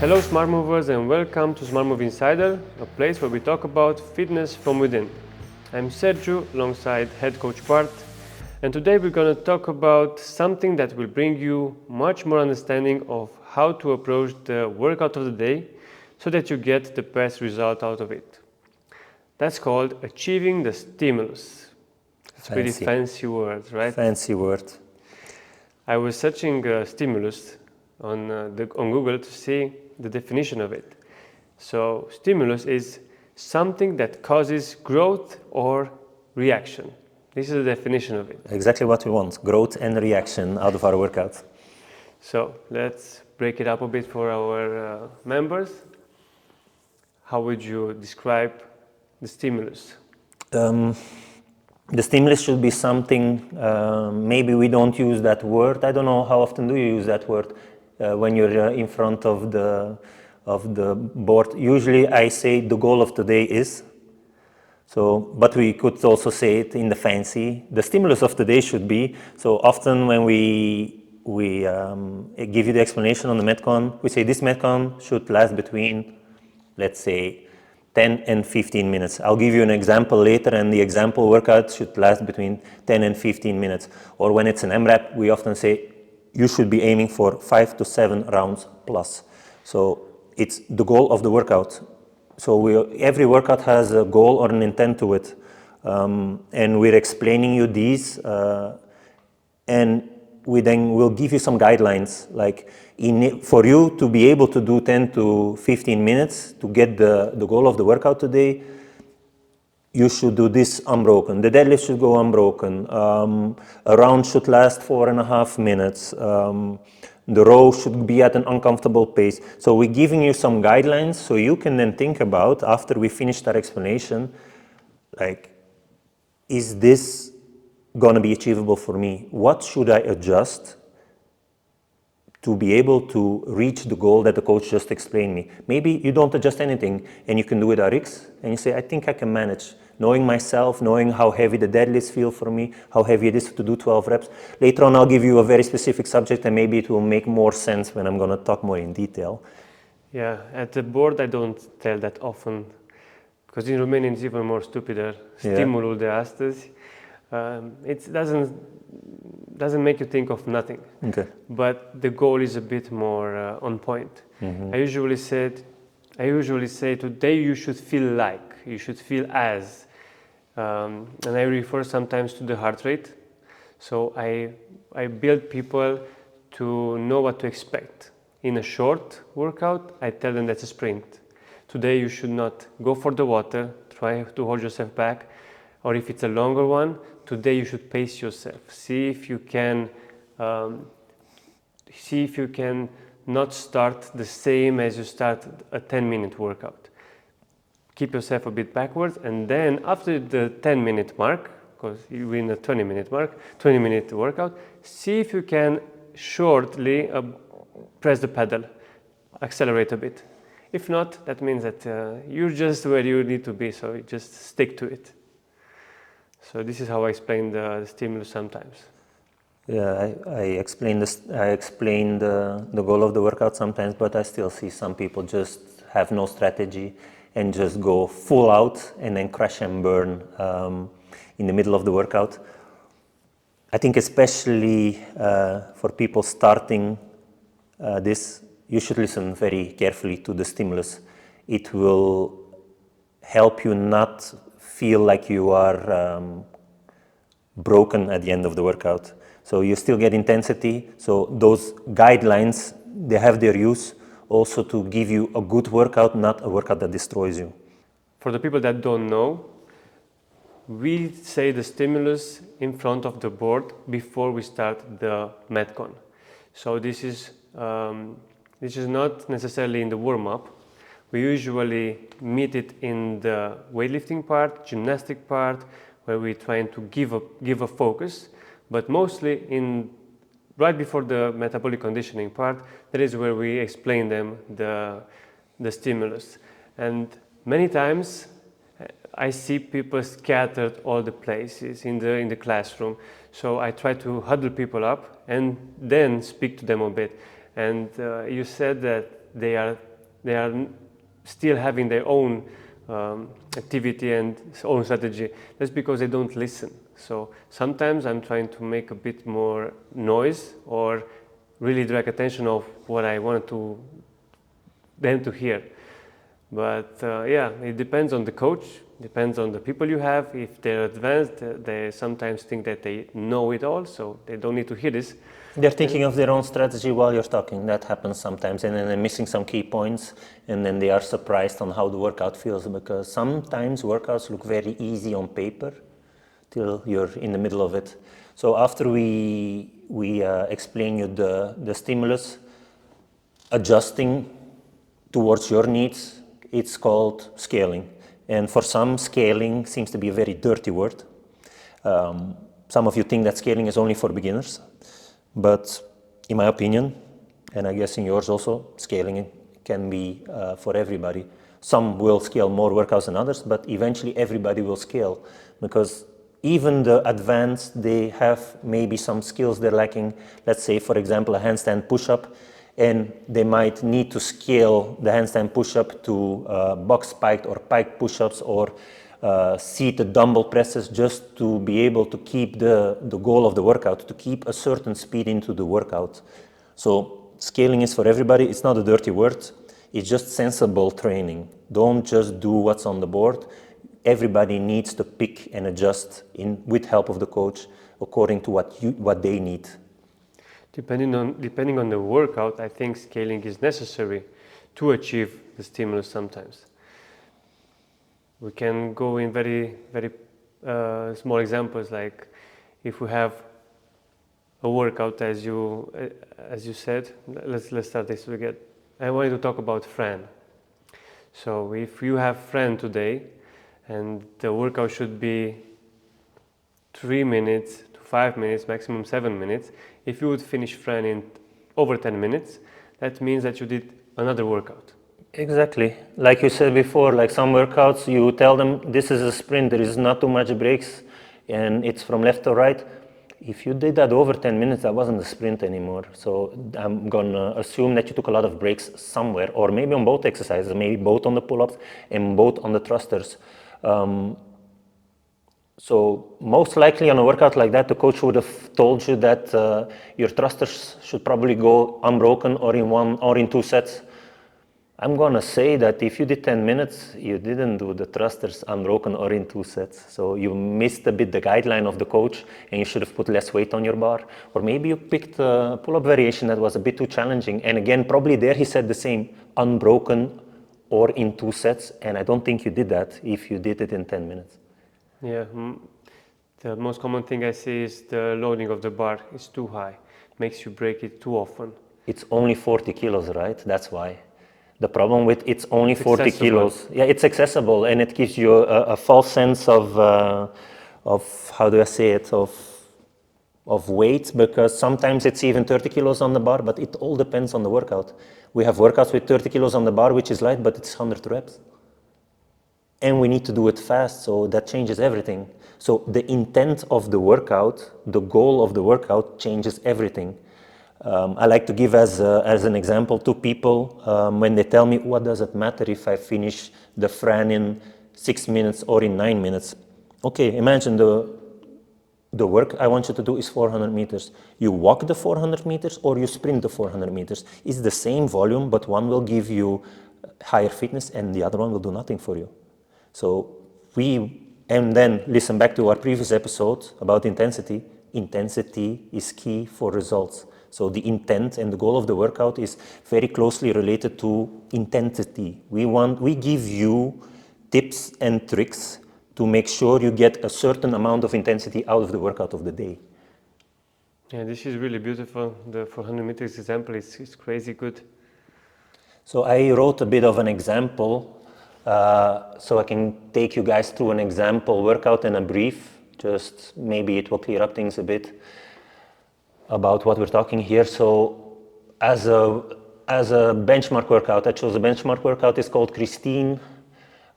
Hello Smart Movers and welcome to Smart Move Insider, a place where we talk about fitness from within. I'm Sergio alongside head coach Bart, and today we're going to talk about something that will bring you much more understanding of how to approach the workout of the day so that you get the best result out of it. That's called achieving the stimulus. It's a pretty fancy word, right? Fancy word. I was searching stimulus on Google to see the definition of it. So stimulus is something that causes growth or reaction. This is the definition of it. Exactly what we want, growth and reaction out of our workout. So let's break it up a bit for our members. How would you describe the stimulus? The stimulus should be something, maybe we don't use that word. I don't know how often do you use that word when you're in front of the board. Usually I say the goal of today is. So, but we could also say it in the fancy. The stimulus of the day should be. So often when we give you the explanation on the Metcon, we say this Metcon should last between, let's say, 10 and 15 minutes. I'll give you an example later, and the example workout should last between 10 and 15 minutes. Or when it's an MRAP, we often say you should be aiming for 5 to 7 rounds plus. So it's the goal of the workout. So every workout has a goal or an intent to it. And we're explaining you these, and we then will give you some guidelines, like for you to be able to do 10 to 15 minutes to get the goal of the workout today, you should do this unbroken. The deadlift should go unbroken. A round should last 4.5 minutes. The row should be at an uncomfortable pace. So we're giving you some guidelines so you can then think about, after we finished our explanation, like, is this going to be achievable for me? What should I adjust to be able to reach the goal that the coach just explained me? Maybe you don't adjust anything and you can do it RX and you say, I think I can manage. Knowing myself, knowing how heavy the deadlifts feel for me, how heavy it is to do 12 reps. Later on, I'll give you a very specific subject and maybe it will make more sense when I'm going to talk more in detail. Yeah, at the board I don't tell that often, because in Romanian it's even more stupider. Stimulul de astăzi. It doesn't make you think of nothing. Okay. But the goal is a bit more on point. Mm-hmm. I usually say today you should feel as, and I refer sometimes to the heart rate. So I build people to know what to expect. In a short workout, I tell them that's a sprint. Today you should not go for the water, try to hold yourself back. Or if it's a longer one, today you should pace yourself. See if you can not start the same as you start a 10-minute workout. Keep yourself a bit backwards, and then after the 10-minute mark, because you win a 20-minute workout, see if you can shortly press the pedal, accelerate a bit. If not, that means that you're just where you need to be, so you just stick to it. So this is how I explain the stimulus sometimes. Yeah, I explain the goal of the workout sometimes, but I still see some people just have no strategy and just go full out and then crash and burn in the middle of the workout. I think especially for people starting this, you should listen very carefully to the stimulus. It will help you not feel like you are broken at the end of the workout. So you still get intensity. So those guidelines, they have their use also to give you a good workout, not a workout that destroys you. For the people that don't know, we say the stimulus in front of the board before we start the Metcon. So this is not necessarily in the warm-up. We usually meet it in the weightlifting part, gymnastic part, where we're trying to give a focus, but mostly right before the metabolic conditioning part, that is where we explain them the stimulus. And many times I see people scattered all the places in the classroom. So I try to huddle people up and then speak to them a bit. And you said that they are they are still having their own activity and own strategy. That's because they don't listen. So sometimes I'm trying to make a bit more noise or really direct attention of what I want them to hear. But yeah, it depends on the coach, depends on the people you have. If they're advanced, they sometimes think that they know it all, so they don't need to hear this. They're thinking of their own strategy while you're talking. That happens sometimes, and then they're missing some key points, and then they are surprised on how the workout feels, because sometimes workouts look very easy on paper till you're in the middle of it. So after we explain you the stimulus, adjusting towards your needs, it's called scaling. And for some, scaling seems to be a very dirty word. Some of you think that scaling is only for beginners. But in my opinion, and I guess in yours also, scaling can be for everybody. Some will scale more workouts than others, but eventually everybody will scale, because even the advanced, they have maybe some skills they're lacking. Let's say, for example, a handstand push-up, and they might need to scale the handstand push-up to box spiked or pike push-ups or seated dumbbell presses, just to be able to keep the goal of the workout, to keep a certain speed into the workout. So scaling is for everybody. It's not a dirty word. It's just sensible training. Don't just do what's on the board. Everybody needs to pick and adjust with help of the coach according to what they need. Depending on the workout, I think scaling is necessary to achieve the stimulus sometimes. We can go in very, very small examples, like if we have a workout, as you said. Let's start this again. I wanted to talk about Fran. So if you have Fran today, and the workout should be 3 minutes to 5 minutes, maximum 7 minutes. If you would finish Fran in over 10 minutes, that means that you did another workout. Exactly. Like you said before, like some workouts, you tell them this is a sprint, there is not too much breaks, and it's from left to right. If you did that over 10 minutes, that wasn't a sprint anymore. So I'm gonna assume that you took a lot of breaks somewhere, or maybe on both exercises, maybe both on the pull-ups and both on the thrusters. So most likely on a workout like that, the coach would have told you that your thrusters should probably go unbroken or in 1 or in 2 sets. I'm gonna say that if you did 10 minutes, you didn't do the thrusters unbroken or in 2 sets. So you missed a bit the guideline of the coach, and you should have put less weight on your bar. Or maybe you picked a pull-up variation that was a bit too challenging. And again, probably there he said the same, unbroken or in 2 sets. And I don't think you did that if you did it in 10 minutes. Yeah, the most common thing I see is the loading of the bar is too high. Makes you break it too often. It's only 40 kilos, right? That's why. The problem with it's only 40 kilos. Yeah, it's accessible, and it gives you a false sense of how do I say it, of weight, because sometimes it's even 30 kilos on the bar, but it all depends on the workout. We have workouts with 30 kilos on the bar, which is light, but it's 100 reps. And we need to do it fast, so that changes everything. So the intent of the workout, the goal of the workout changes everything. I like to give as an example to people when they tell me, what does it matter if I finish the Fran in 6 minutes or in 9 minutes? Okay, imagine the work I want you to do is 400 meters. You walk the 400 meters or you sprint the 400 meters. It's the same volume, but one will give you higher fitness and the other one will do nothing for you. So and then listen back to our previous episode about intensity. Intensity is key for results. So the intent and the goal of the workout is very closely related to intensity. We give you tips and tricks to make sure you get a certain amount of intensity out of the workout of the day. Yeah, this is really beautiful. The 400 meters example is crazy good. So I wrote a bit of an example so I can take you guys through an example workout in a brief. Just maybe it will clear up things a bit about what we're talking here. So as a benchmark workout, I chose a benchmark workout. It's called Christine.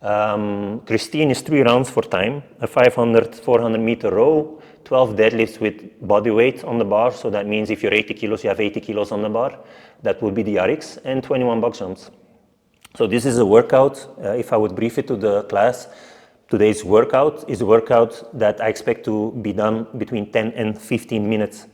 Christine is 3 rounds for time, a 500, 400 meter row, 12 deadlifts with body weight on the bar. So that means if you're 80 kilos, you have 80 kilos on the bar. That would be the RX, and 21 box jumps. So this is a workout, if I would brief it to the class, today's workout is a workout that I expect to be done between 10 and 15 minutes.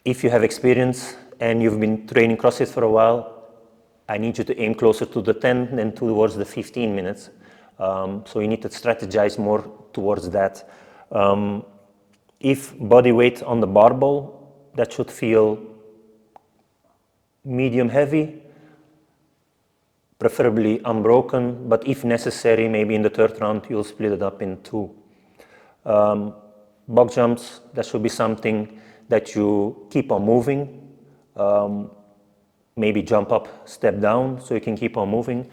If you have experience and you've been training CrossFit for a while, I need you to aim closer to the 10 than towards the 15 minutes. So you need to strategize more towards that. If body weight on the barbell, that should feel medium heavy, preferably unbroken, but if necessary, maybe in the third round, you'll split it up in two. Box jumps, that should be something that you keep on moving. Maybe jump up, step down, so you can keep on moving.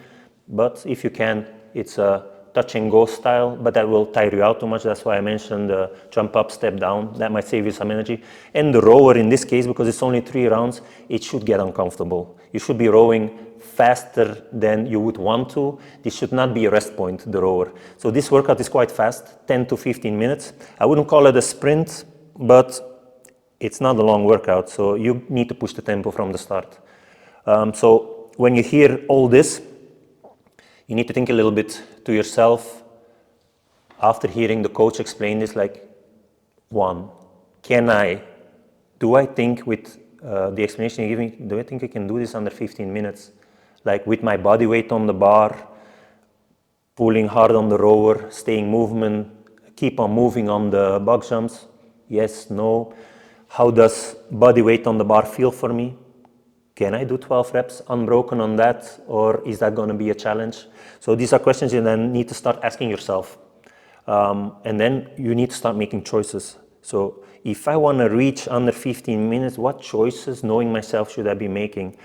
But if you can, it's a touch and go style, but that will tire you out too much. That's why I mentioned the jump up, step down. That might save you some energy. And the rower in this case, because it's only 3 rounds, it should get uncomfortable. You should be rowing faster than you would want to. This should not be a rest point, the rower. So this workout is quite fast, 10 to 15 minutes. I wouldn't call it a sprint, but it's not a long workout, so you need to push the tempo from the start. So when you hear all this, you need to think a little bit to yourself after hearing the coach explain this, like, 1, do I think with the explanation you're giving, do I think I can do this under 15 minutes? Like with my body weight on the bar, pulling hard on the rower, staying movement, keep on moving on the box jumps? Yes, no. How does body weight on the bar feel for me? Can I do 12 reps unbroken on that, or is that going to be a challenge? So these are questions you then need to start asking yourself. And then you need to start making choices. So if I want to reach under 15 minutes, what choices, knowing myself, should I be making?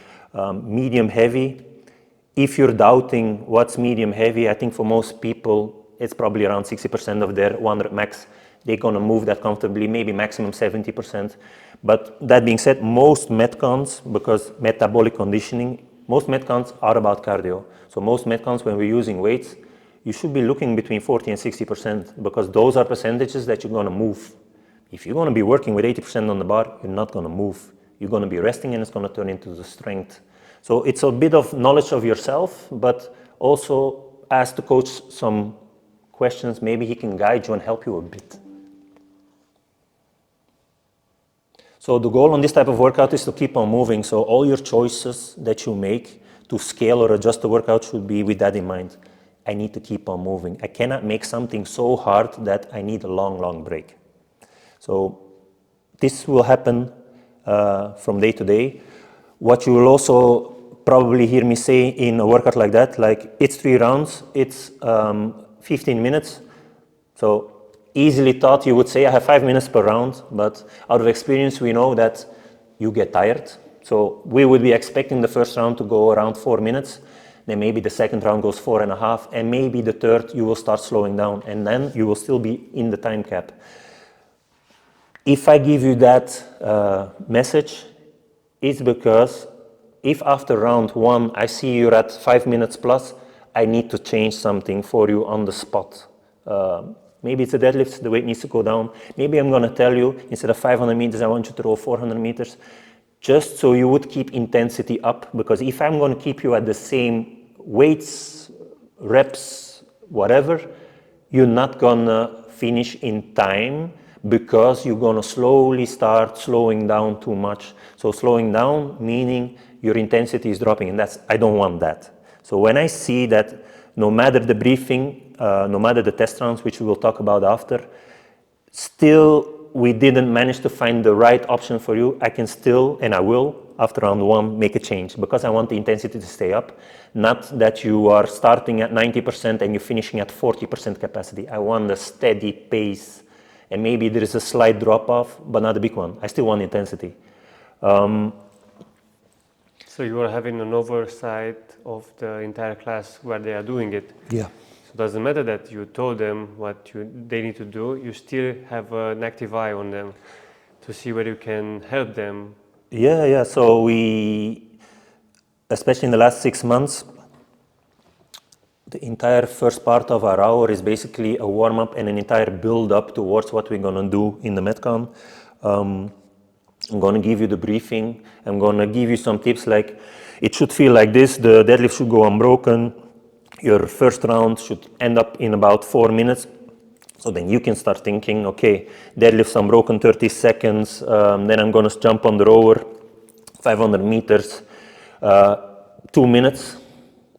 Medium heavy. If you're doubting what's medium heavy, I think for most people, it's probably around 60% of their 100 max. They're going to move that comfortably, maybe maximum 70%. But that being said, most Metcons, because metabolic conditioning, most Metcons are about cardio. So most Metcons, when we're using weights, you should be looking between 40 and 60%, because those are percentages that you're going to move. If you're going to be working with 80% on the bar, you're not going to move. You're going to be resting, and it's going to turn into the strength. So it's a bit of knowledge of yourself, but also ask the coach some questions. Maybe he can guide you and help you a bit. So the goal on this type of workout is to keep on moving. So all your choices that you make to scale or adjust the workout should be with that in mind. I need to keep on moving. I cannot make something so hard that I need a long, long break. So this will happen from day to day. What you will also probably hear me say in a workout like that, like it's 3 rounds, it's 15 minutes. So easily thought you would say I have 5 minutes per round, but out of experience we know that you get tired. So we would be expecting the first round to go around 4 minutes, then maybe the second round goes 4.5, and maybe the third you will start slowing down, and then you will still be in the time cap. If I give you that message, it's because if after round 1 I see you're at 5 minutes plus, I need to change something for you on the spot. Maybe it's a deadlift, the weight needs to go down. Maybe I'm going to tell you, instead of 500 meters, I want you to row 400 meters, just so you would keep intensity up. Because if I'm going to keep you at the same weights, reps, whatever, you're not going to finish in time, because you're going to slowly start slowing down too much. So slowing down, meaning your intensity is dropping, and I don't want that. So when I see that no matter the briefing, no matter the test rounds, which we will talk about after, still we didn't manage to find the right option for you, I can still, and I will, after round 1, make a change, because I want the intensity to stay up, not that you are starting at 90% and you're finishing at 40% capacity. I want a steady pace, and maybe there is a slight drop-off, but not a big one. I still want intensity. So you are having an oversight of the entire class where they are doing it. Yeah. So it doesn't matter that you told them what they need to do, you still have an active eye on them to see where you can help them. Yeah. So we, especially in the last 6 months, the entire first part of our hour is basically a warm-up and an entire build-up towards what we're going to do in the Metcon. I'm going to give you the briefing. I'm going to give you some tips like it should feel like this. The deadlift should go unbroken. Your first round should end up in about 4 minutes. So then you can start thinking, okay, deadlifts unbroken 30 seconds. Then I'm going to jump on the rower, 500 meters, 2 minutes,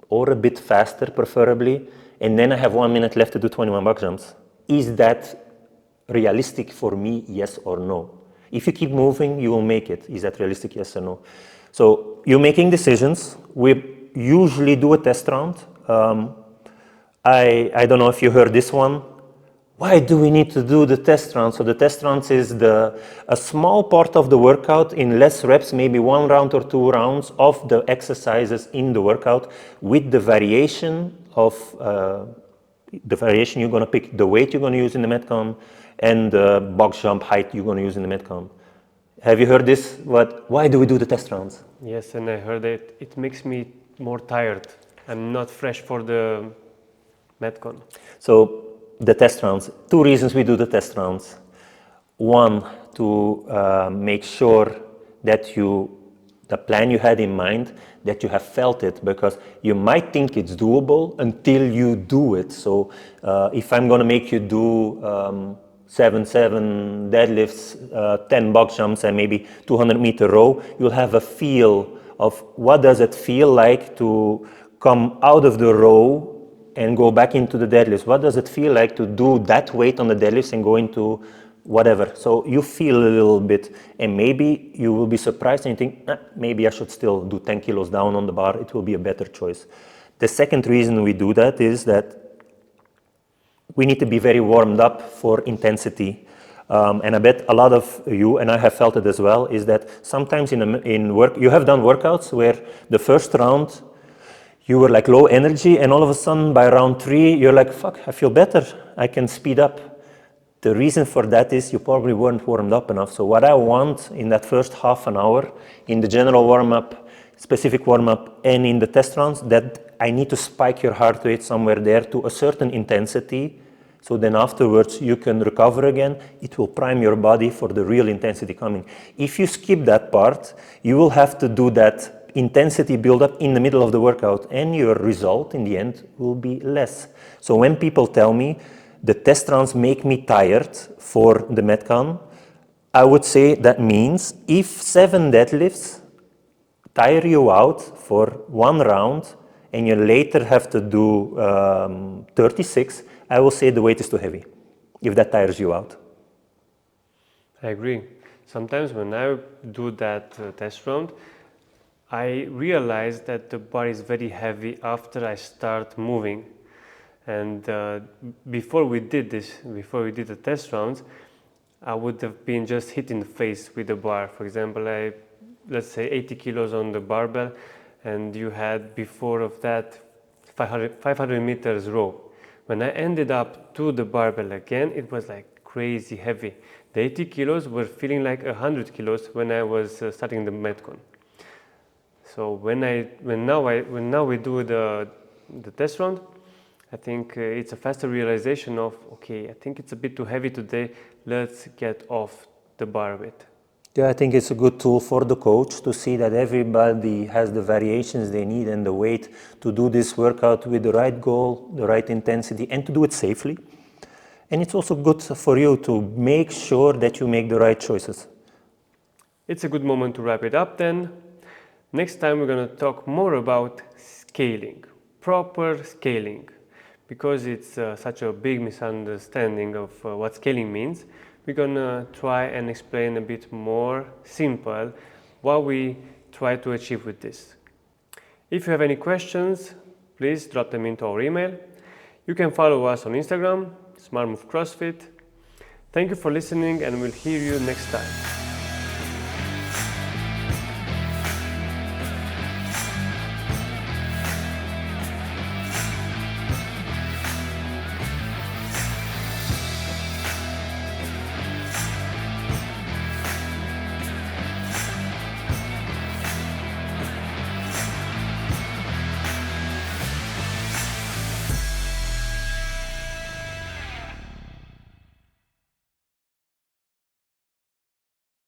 or a bit faster preferably. And then I have 1 minute left to do 21 box jumps. Is that realistic for me, yes or no? If you keep moving, you will make it. Is that realistic, yes or no? So you're making decisions. We usually do a test round. I don't know if you heard this one. Why do we need to do the test round? So the test rounds is a small part of the workout in less reps, maybe 1 round or 2 rounds of the exercises in the workout with the variation of the variation you're going to pick, the weight you're going to use in the Metcon, and the box jump height you're going to use in the Metcon. Have you heard this? Why do we do the test rounds? Yes, and I heard it. It makes me more tired. I'm not fresh for the Metcon. So the test rounds, 2 reasons we do the test rounds. One, to make sure that the plan you had in mind, that you have felt it, because you might think it's doable until you do it. So if I'm going to make you do 7-7 deadlifts, 10 box jumps, and maybe 200-meter row, you'll have a feel of what does it feel like to come out of the row and go back into the deadlifts. What does it feel like to do that weight on the deadlifts and go into whatever? So you feel a little bit, and maybe you will be surprised and you think, maybe I should still do 10 kilos down on the bar. It will be a better choice. The second reason we do that is that we need to be very warmed up for intensity. And I bet a lot of you, and I have felt it as well, is that sometimes in work, you have done workouts where the first round, you were like low energy, and all of a sudden by round 3, you're like, fuck, I feel better. I can speed up. The reason for that is you probably weren't warmed up enough. So what I want in that first half an hour, in the general warm-up, specific warm-up, and in the test rounds, that I need to spike your heart rate somewhere there to a certain intensity. So then afterwards you can recover again. It will prime your body for the real intensity coming. If you skip that part, you will have to do that intensity build-up in the middle of the workout, and your result in the end will be less. So when people tell me the test rounds make me tired for the Metcon, I would say that means if 7 deadlifts tire you out for 1 round and you later have to do 36, I will say the weight is too heavy, if that tires you out. I agree. Sometimes when I do that test round, I realize that the bar is very heavy after I start moving. And before we did the test rounds, I would have been just hit in the face with the bar. For example, let's say 80 kilos on the barbell, and you had before of that 500 meters row. When I ended up to the barbell again, it was like crazy heavy. The 80 kilos were feeling like 100 kilos when I was starting the Metcon. So when now we do the test round, I think it's a faster realization of, okay, I think it's a bit too heavy today. Let's get off the bar a bit. Yeah, I think it's a good tool for the coach to see that everybody has the variations they need and the weight to do this workout with the right goal, the right intensity, and to do it safely. And it's also good for you to make sure that you make the right choices. It's a good moment to wrap it up then. Next time we're going to talk more about scaling, proper scaling, because it's such a big misunderstanding of what scaling means. We're going to try and explain a bit more simple what we try to achieve with this. If you have any questions, please drop them into our email. You can follow us on Instagram, Smart Move CrossFit. Thank you for listening, and we'll hear you next time.